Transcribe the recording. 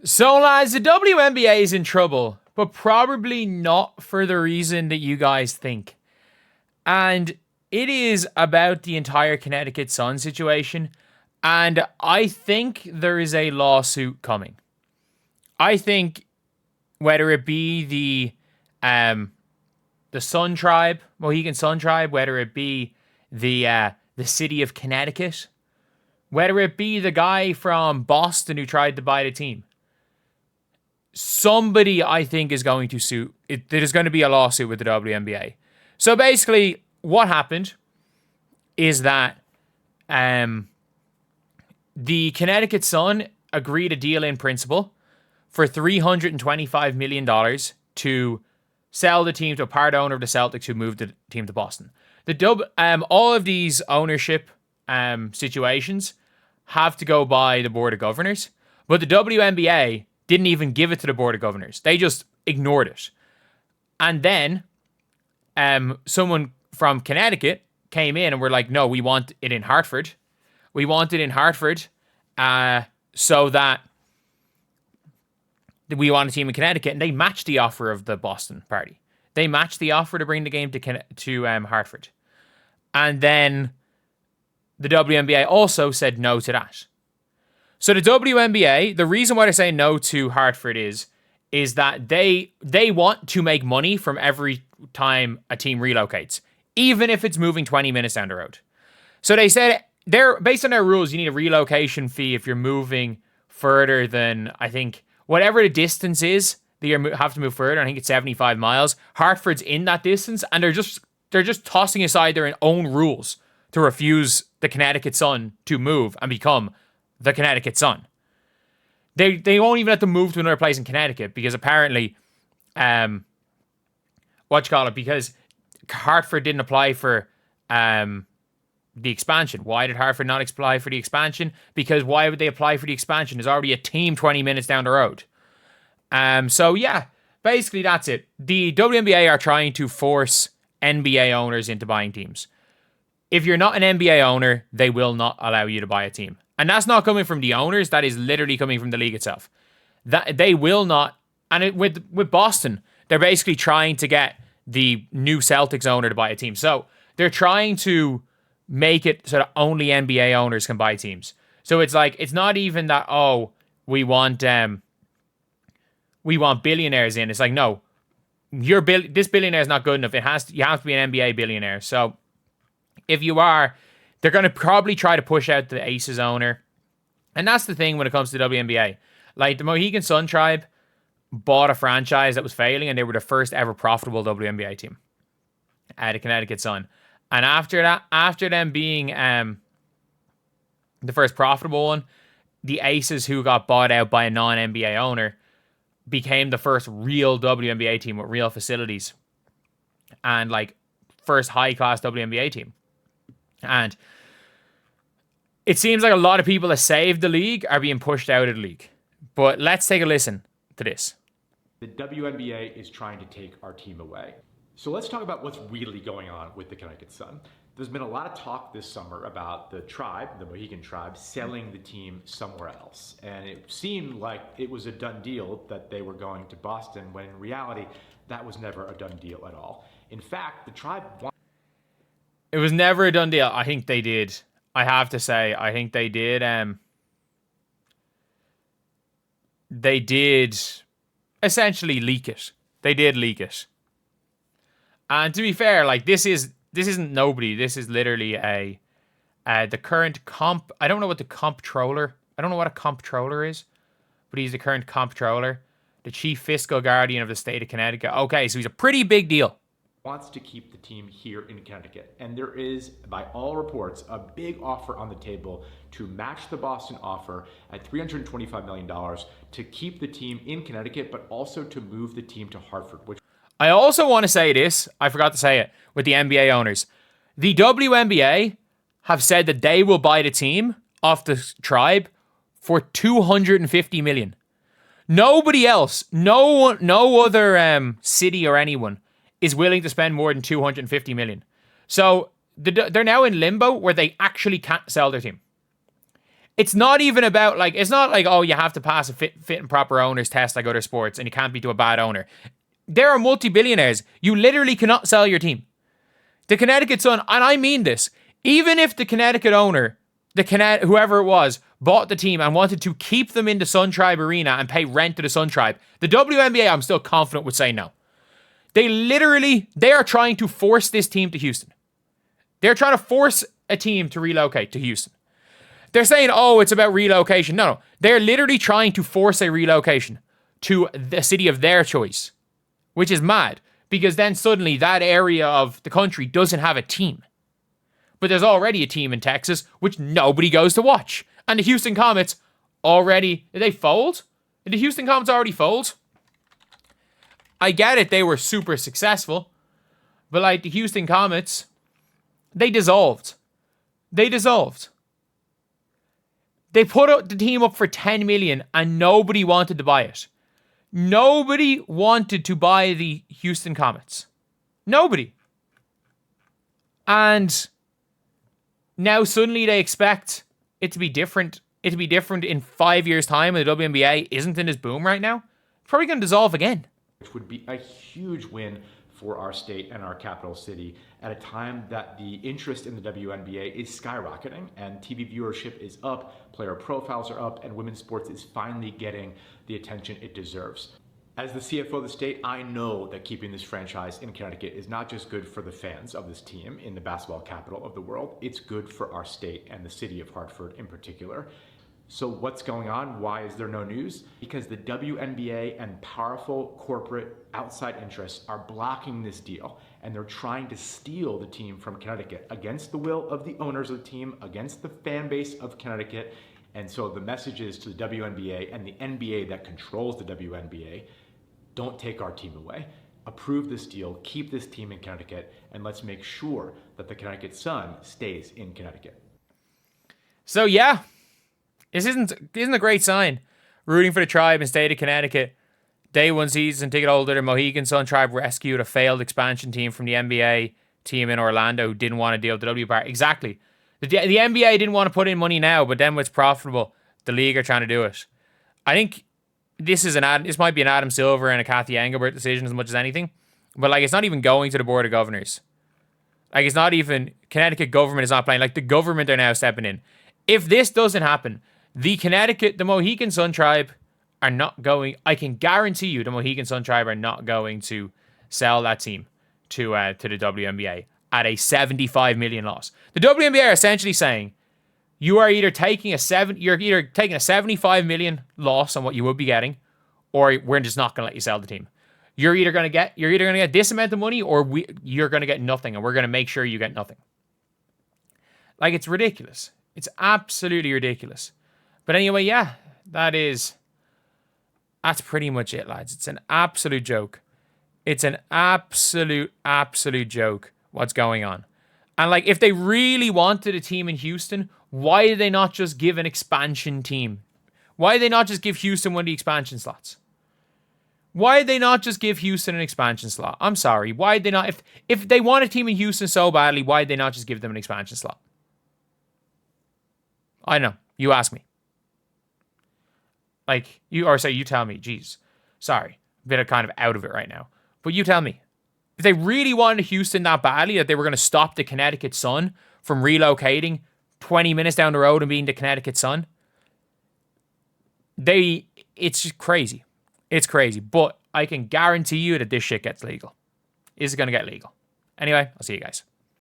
So, lads, the WNBA is in trouble, but probably not for the reason that you guys think. And it is about the entire Connecticut Sun situation. And I think there is a lawsuit coming. I think whether it be the Sun Tribe, Mohegan Sun Tribe, whether it be the city of Connecticut, whether it be the guy from Boston who tried to buy the team, somebody I think is going to sue. There's going to be a lawsuit with the WNBA. So basically, what happened is that the Connecticut Sun agreed a deal in principle for $325 million to sell the team to a part owner of the Celtics who moved the team to Boston. All of these ownership situations have to go by the Board of Governors, but the WNBA didn't even give it to the Board of Governors. They just ignored it. And then someone from Connecticut came in and were like, no, we want it in Hartford. We want it in Hartford so that we want a team in Connecticut. And they matched the offer of the Boston party. They matched the offer to bring the game to Hartford. And then the WNBA also said no to that. So the WNBA, the reason why they're saying no to Hartford is that they want to make money from every time a team relocates, even if it's moving 20 minutes down the road. So they said they're based on their rules, you need a relocation fee if you're moving further than, I think, whatever the distance is that you have to move further. I think it's 75 miles. Hartford's in that distance, and they're just tossing aside their own rules to refuse the Connecticut Sun to move and become the Connecticut Sun. They won't even let them move to another place in Connecticut because apparently, because Hartford didn't apply for the expansion. Why did Hartford not apply for the expansion? Because why would they apply for the expansion? There's already a team 20 minutes down the road. So yeah, basically that's it. The WNBA are trying to force NBA owners into buying teams. If you're not an NBA owner, they will not allow you to buy a team. And that's not coming from the owners. That is literally coming from the league itself. That they will not. And with Boston, they're basically trying to get the new Celtics owner to buy a team. So they're trying to make it so that only NBA owners can buy teams. So it's like, it's not even that, oh, we want billionaires in. It's like, no, this billionaire is not good enough. You have to be an NBA billionaire. So if you are, they're going to probably try to push out the Aces owner. And that's the thing when it comes to the WNBA. Like, the Mohegan Sun Tribe bought a franchise that was failing, and they were the first ever profitable WNBA team. The Connecticut Sun. And after them being the first profitable one, the Aces, who got bought out by a non-NBA owner, became the first real WNBA team with real facilities. And, like, first high-class WNBA team. And it seems like a lot of people that saved the league are being pushed out of the league. But let's take a listen to this. The WNBA is trying to take our team away. So let's talk about what's really going on with the Connecticut Sun. There's been a lot of talk this summer about the tribe, the Mohegan tribe, selling the team somewhere else. And it seemed like it was a done deal that they were going to Boston, when in reality, that was never a done deal at all. In fact, the tribe It was never a done deal. I think they did. I have to say, I think they did. They did essentially leak it. They did leak it. And to be fair, like, this isn't nobody. This is literally the current comp. I don't know what the comptroller. I don't know what a comptroller is, but he's the current comptroller, the chief fiscal guardian of the state of Connecticut. Okay, so he's a pretty big deal. Wants to keep the team here in Connecticut. And there is, by all reports, a big offer on the table to match the Boston offer at $325 million to keep the team in Connecticut, but also to move the team to Hartford. I also want to say this, I forgot to say it, with the NBA owners. The WNBA have said that they will buy the team off the tribe for $250 million. Nobody else, no other city or anyone is willing to spend more than $250 million. So they're now in limbo where they actually can't sell their team. It's not even about, like, it's not like, oh, you have to pass a fit and proper owner's test like other sports and you can't be to a bad owner. There are multi-billionaires. You literally cannot sell your team. The Connecticut Sun, and I mean this, even if the Connecticut owner, whoever it was, bought the team and wanted to keep them in the Sun Tribe arena and pay rent to the Sun Tribe, the WNBA, I'm still confident, would say no. They are trying to force this team to Houston. They're trying to force a team to relocate to Houston. They're saying, oh, it's about relocation. No. They're literally trying to force a relocation to the city of their choice, which is mad, because then suddenly that area of the country doesn't have a team. But there's already a team in Texas, which nobody goes to watch. And the Houston Comets already, did they fold? Did the Houston Comets already fold? I get it, they were super successful. But like the Houston Comets, they dissolved. They put the team up for $10 million and nobody wanted to buy it. Nobody wanted to buy the Houston Comets. Nobody. And now suddenly they expect it to be different. It to be different in 5 years' time when the WNBA isn't in this boom right now. It's probably going to dissolve again. Which would be a huge win for our state and our capital city at a time that the interest in the WNBA is skyrocketing and TV viewership is up, player profiles are up, and women's sports is finally getting the attention it deserves. As the CFO of the state, I know that keeping this franchise in Connecticut is not just good for the fans of this team in the basketball capital of the world, it's good for our state and the city of Hartford in particular. So what's going on? Why is there no news? Because the WNBA and powerful corporate outside interests are blocking this deal, and they're trying to steal the team from Connecticut against the will of the owners of the team, against the fan base of Connecticut. And so the message is to the WNBA and the NBA that controls the WNBA, don't take our team away. Approve this deal, keep this team in Connecticut, and let's make sure that the Connecticut Sun stays in Connecticut. So yeah, this isn't a great sign. Rooting for the Tribe and state of Connecticut. Day one season ticket holder, the Mohegan Sun Tribe rescued a failed expansion team from the NBA team in Orlando who didn't want to deal with the W Bar. Exactly. The NBA didn't want to put in money now, but then when it's profitable, the league are trying to do it. I think this might be an Adam Silver and a Cathy Engelbert decision as much as anything. But like, it's not even going to the Board of Governors. Like, it's not even, Connecticut government is not playing. Like, the government are now stepping in. If this doesn't happen, the Mohegan Sun Tribe are not going, I can guarantee you the Mohegan Sun Tribe are not going to sell that team to the WNBA at a $75 million loss. The WNBA are essentially saying, you're either taking a $75 million loss on what you would be getting, or we're just not going to let you sell the team. You're either going to get this amount of money, or you're going to get nothing, and we're going to make sure you get nothing. Like, it's ridiculous. It's absolutely ridiculous. But anyway, yeah, that's pretty much it, lads. It's an absolute joke. It's an absolute joke what's going on. And like, if they really wanted a team in Houston, why did they not just give an expansion team? Why did they not just give Houston one of the expansion slots? Why did they not just give Houston an expansion slot? I'm sorry. Why did they not? If they want a team in Houston so badly, why did they not just give them an expansion slot? I know. You ask me. Like, you tell me. Jeez. Sorry. A bit of kind of out of it right now. But you tell me. If they really wanted Houston that badly, that they were going to stop the Connecticut Sun from relocating 20 minutes down the road and being the Connecticut Sun, it's just crazy. It's crazy. But I can guarantee you that this shit gets legal. Is it going to get legal? Anyway, I'll see you guys.